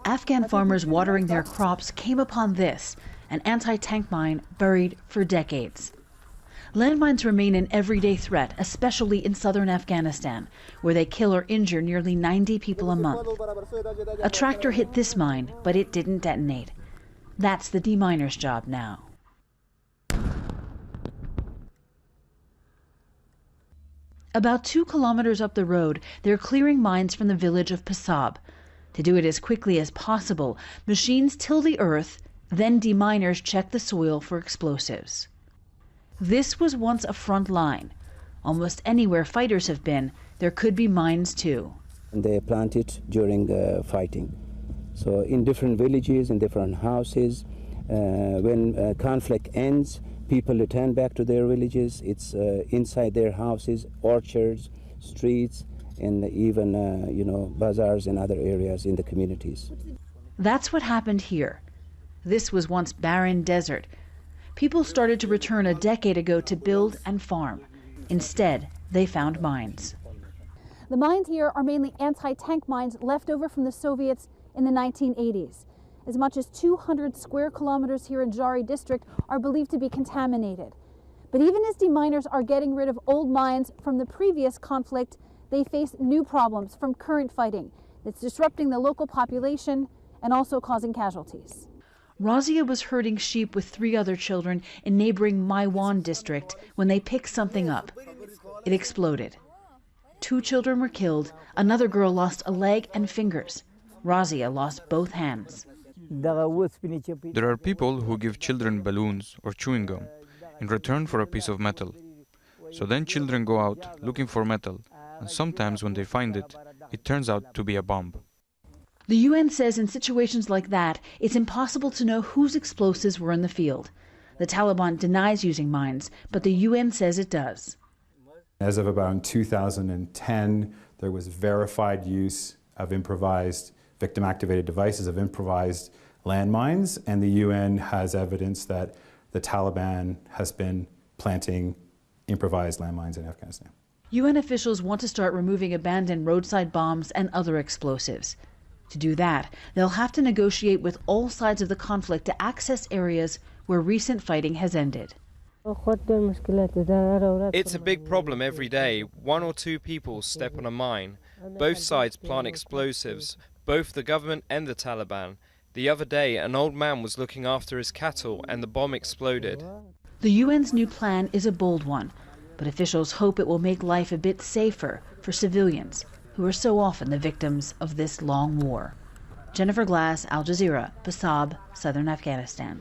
Afghan farmers watering their crops came upon this, an anti-tank mine buried for decades. Landmines remain an everyday threat, especially in southern Afghanistan, where they kill or injure nearly 90 people a month. A tractor hit this mine, but it didn't detonate. That's the deminer's job now. About 2 kilometers up the road, they're clearing mines from the village of Pasab. To do it as quickly as possible, machines till the earth, then deminers check the soil for explosives. This was once a front line. Almost anywhere fighters have been, there could be mines too. They plant it during the fighting. So in different villages, in different houses, when conflict ends, people return back to their villages. It's inside their houses, orchards, streets, and even bazaars and other areas in the communities. That's what happened here. This was once barren desert. People started to return a decade ago to build and farm. Instead, they found mines. The mines here are mainly anti-tank mines left over from the Soviets in the 1980s. As much as 200 square kilometers here in Jari district are believed to be contaminated. But even as deminers are getting rid of old mines from the previous conflict, they face new problems from current fighting that's disrupting the local population and also causing casualties. Razia was herding sheep with 3 other children in neighboring Maiwan district when they picked something up. It exploded. 2 children were killed. Another girl lost a leg and fingers. Razia lost both hands. There are people who give children balloons or chewing gum in return for a piece of metal. So then children go out looking for metal, and sometimes when they find it, it turns out to be a bomb. The UN says in situations like that, it's impossible to know whose explosives were in the field. The Taliban denies using mines, but the UN says it does. As of about 2010, there was verified use of improvised victim-activated devices, of improvised landmines, and the UN has evidence that the Taliban has been planting improvised landmines in Afghanistan. UN officials want to start removing abandoned roadside bombs and other explosives. To do that, they'll have to negotiate with all sides of the conflict to access areas where recent fighting has ended. It's a big problem every day. 1 or 2 people step on a mine. Both sides plant explosives, both the government and the Taliban. The other day, an old man was looking after his cattle and the bomb exploded. The UN's new plan is a bold one, but officials hope it will make life a bit safer for civilians who are so often the victims of this long war. Jennifer Glass, Al Jazeera, Pasab, southern Afghanistan.